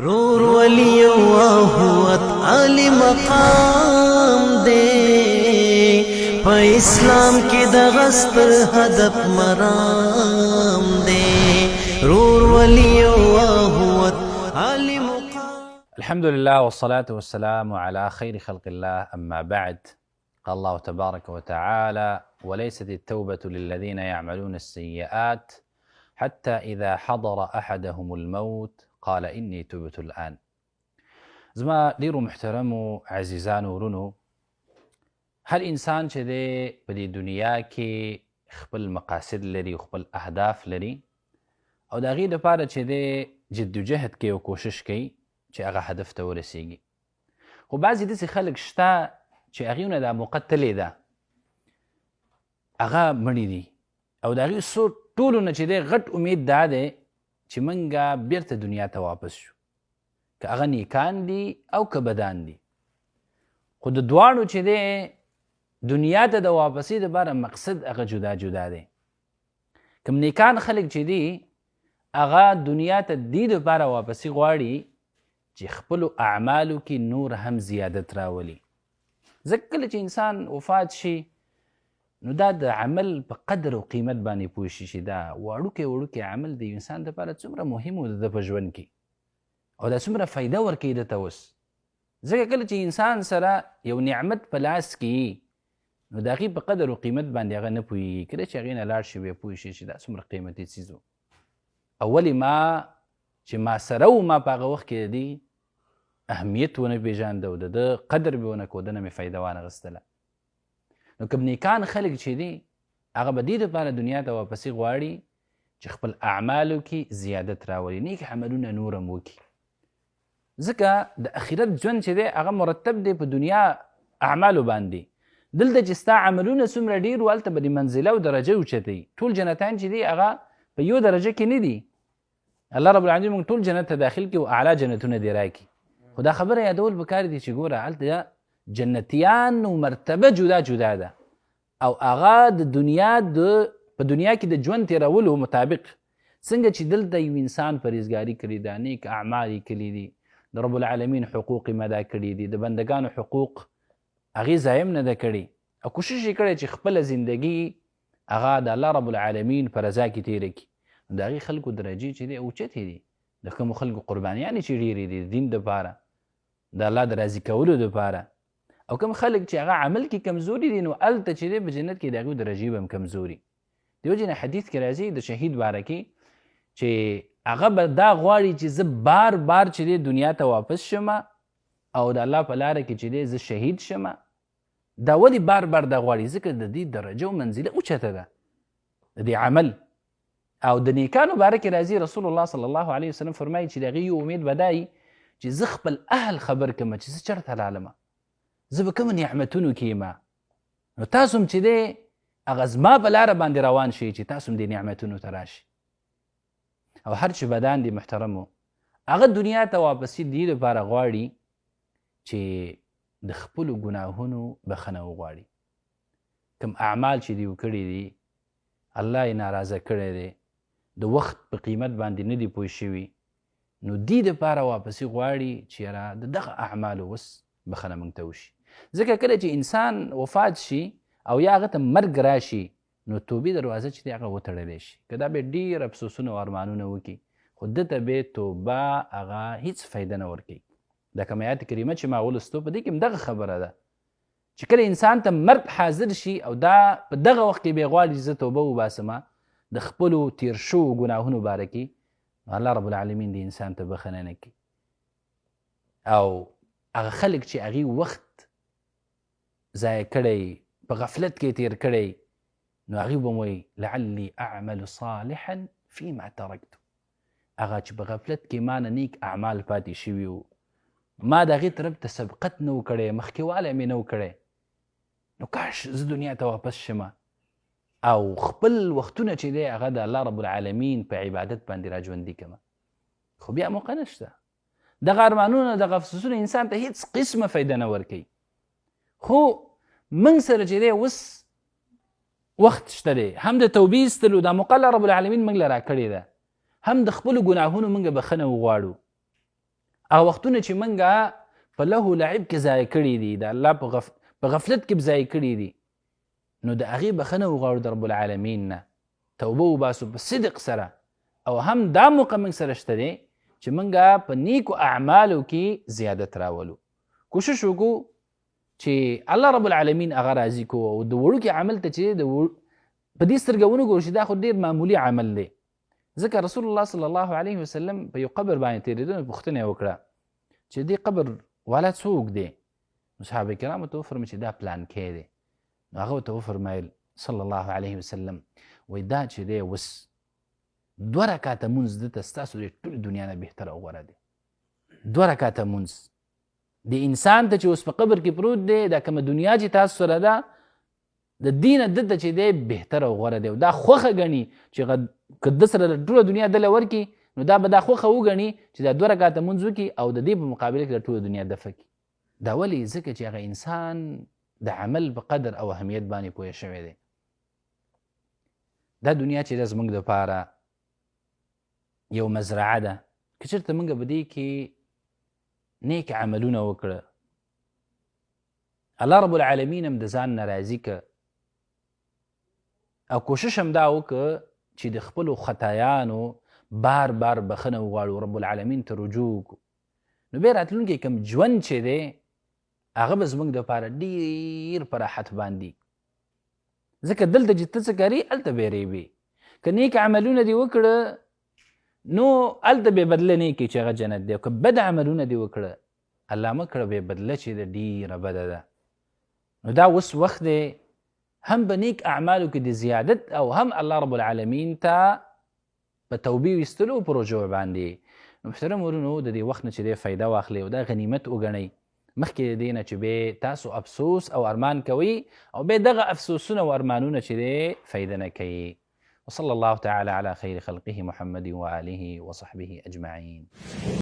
رور ولی واهوت عالی مقام دے پا اسلام کی دغس پر هدف مرام دے رور ولی واهوت عالی مقام. الحمد لله والصلاة والسلام على خير خلق الله، أما بعد. قال الله تبارك وتعالى: وليست التوبة للذين يعملون السيئات حتى إذا حضر أحدهم الموت قال إني تبت الآن. زما ډیرو محترمو عزیزانو ورونو، هر انسان چې دی په دې دنیا کې خپل مقاصد لري، خپل اهداف لري، او د هغې دپاره چې دی جدوجهد کوي او کوشش کوي چې هغه هدف ته ورسیږي. خو بعضې داسې خلک شته چې هغې نه دا موقع تلې ده، هغه مړي دي، او د هغې ټولو نه چې دی غټ امید دا دی چې موږ بیرته دنیا ته واپس شو، که هغه نیکان دي او که بدان دي. خو د دواړو چې دی دنیا ته د واپسۍ دپاره مقصد هغه جدا جدا دی. کوم نیکان خلک چې دي هغه دنیا ته دې دپاره واپسي غواړي چې خپلو اعمالو کې نور هم زیادت راولي. ځکه کله چې انسان وفات شي نو دا د عمل په قدر او قیمت باندې پوه شي چې دا وړوکی عمل د انسان دپاره څومره مهم و د ده په ژوند کې، او دا څومره فایده ورکوي ده ته اوس. ځکه کله چې انسان سره یو نعمت په لاس کې نو د هغې په قدر او قیمت باندې هغه نه پوهېږي. کله چې هغې نه لاړ شي بیا پوه شي چې دا څومره قیمتي څیز و، او ولې ما چې ما سره و ما په هغه وخت کې د دې اهمیت ونه پېژانده او د ده قدر به ونه کو، ده نه مې فایده وانغېستله. نو کوم نیکان خلک چې دي هغه به دې دپاره دنیا ته واپسي غواړي چې خپل اعمالو کې زیادت راولي، نیک عملونه نور هم وکړي. ځکه د اخرت ژوند چې دی هغه مرتب دی په دنیا اعمالو باندې. دلته چې ستا عملونه څومره ډېر و هلته به د منزله او درجه اوچتوي. ټول جنتان چې دي هغه په یو درجه کې نه دي. الله رب العالمین موږ ټول جنت ته داخل کړي او اعلی جنتونه دې راکړي. خو دا خبره یادول پکار دي چې ګوره هلته جنتیان و مرتبه جدا جدا ده، او هغه د دنیا په دنیا کې د ژوند تېرولو مطابق څنګه چې دلته یو انسان پرهیزګاري کړې ده، نیک اعمال یې کړي دي، د رب العالمین حقوق یې مدا کړي دي، د بندګانو حقوق هغې ضایم نه ده کړي، او کوشش یې کړی چې خپله زندګي هغه د الله رب العالمین په رضا کې تېره کړي. نو د هغې خلکو درجې چې دی اوچتې دي، د کومو خلکو قربانیانې چې ډېرې دي د دین دپاره، د الله د راضي کولو دپاره. او کوم خلک چې هغه عمل کې کمزوري دي نو هلته چې دی په جنت کې د هغوی درجې به هم کمزوري. د وجې نه حدیث کې راځي د شهید باره کې چې هغه به دا غواړي چې زه بار بار چې دی دنیا ته واپس شم او د الله په لاره کې چې دی زه شهید شم. دا ولې بار بار دا غواړي؟ ځکه د دې درجه او منزله اوچته ده د دې عمل. او د نیکانو باره کې راځي رسول الله صلی الله علیه وسلم فرمایي چې د هغې یو امید به دا وي چې زه خپل اهل خبر کړم چې زه چېرته لالمه، زه به کومو نعمتونو کې یم، نو تاسو هم چې دی هغه زما په لاره باندې روان شئ چې تاسو هم دې نعمتونو ته راشئ. او هر چې بدان دي محترمو هغه دنیا ته واپسي دې دپاره غواړي چې د خپلو ګناهونو بخښنه وغواړي. کوم اعمال چې دي وکړي دي الله یې ناراضه کړی دی، د وخت په قیمت باندې نه دي پوه شوي، نو دې دپاره واپسي غواړي چې یاره د دغه اعمالو اوس بخښنه موږ ته وشي. ځکه کله چې انسان وفات شي او یا هغه ته مرګ راشي نو توبې دروازه چې دی هغه وتړلی شي. که دا به ډېر افسوسونه او ارمانونه وکړي خو ده ته به توبه هغه هیڅ فایده نه ورکوي. دا کوم آیات کریمه چې ما ولستو په دې کې هم دغه خبره ده چې کله انسان ته مرګ حاضر شي او دا په دغه وخت کې به غواړي زه توبه وباسمه د خپلو تیر شوو ګناهونو باره کې، الله رب العالمین د انسان ته بخښنه نه کوي. او هغه خلک چې هغې وخت ضایع کړی، په غفلت کې تیر کړی، نو هغې به وایي لعلی اعمل صالحا فیما ترکت. هغه چې په غفلت کې ما نه نیک اعمال پاتې شوي وو، ما د هغې طرف ته سبقت نه و کړی، مخکېوالی مې نه و کړی، نو کاش زه دنیا ته واپس شمه او خپل وختونه چې دی هغه د الله رب العالمین په عبادت باندې را ژوندي کړمه. خو بیا موقع نشته. دغه ارمانونه دغه افسوسونه انسان ته هیڅ قسمه فایده نه ورکوي. خو موږ سره چې دی اوس وخت شته دی، هم د توبې ایستلو دا موقع الله رب العالمین موږ له راکړې ده، هم د خپلو ګناهونو موږ بخښنه وغواړو. هغه وختونه چې موږ په لهو لعب کې ضایع کړي دي، د الله په غفلت کې ضایع کړي دي، نو د هغې بخښنه وغواړو د رب العالمین نه، توبه وباسو په صدق سره. او هم دا موقع موږ سره شته دی چې موږ په نیکو اعمالو کې زیادت راولو. کوشش وکړو چې الله رب العالمین هغه راضي کو، او د وړوکي عمل ته چې په دې سترګه ونه ګورو چې دا خو ډېر معمولي عمل دی. ځکه رسول الله صلی الله علیه وسلم په یو قبر باندې تېرېدو پوښتنه یې وکړه چې دې قبر والا څوک دی؟ نو صحابه کرامو ته وفرمایل چې دا پلانکی دی. نو هغه ورته وفرمایل صلی الله علیه وسلم وایي دا چې دی اوس 2 رکعته مونځ دته ستاسو د ټولې دنیا نه بهتره او غوره دی. 2 رکعته مونځ د انسان ته چې اوس په قبر کې پروت دی، دا کومه دنیا چې تاسو سره ده د دې نه دته چې دی بهتره او غوره دی، او دا خوښه ګڼي چې که ده سره ټوله دنیا دله ورکړي نو دا به دا خوښه وګڼي چې دا 2 رکعته مونځ وکړي او د دې په مقابله کې د ټوله دنیا دفه کړي. دا ولې؟ ځکه چې هغه انسان د عمل په قدر او اهمیت باندې پوه شوی دی. دا دنیا چې ده زموږ دپاره یو مزرعه ده، که چېرته موږ په دې کې نیک عملونه وکړه، الله رب العالمین هم د ځان نه راضي که، او کوشش هم دا وکړه چې د خپلو خطایانو بار بار بخښنه وغواړو، رب العالمین ته رجوع وکړو، نو بیا راتلونکی کوم ژوند چې دی هغه به زموږ دپاره ډېر په راحت باندې، ځکه دلته چې ته څه کوې هلته به ریبې. که نیک عملونه دې وکړه نو هلته بې بدله نه کوي چې هغه جنت دی، او که بد عملونه دې وکړه الله مه کړه بې بدله چې ده ډېره بده ده. نو دا اوس وخت دی هم په نیک اعمالو کې د زیادت، او هم الله رب العالمین ته په توبې ویستلو په رجوع باندې. نو محترم ورونو د دې وخت نه چې دی فایده واخلئ او دا غنیمت وګڼئ، مخکې د دې نه چې بیا تاسو افسوس او ارمان کوئ او بیا دغه افسوسونه او ارمانونه چې دی فایده نه کوي. وصلى الله تعالى على خير خلقه محمد وآله وصحبه أجمعين.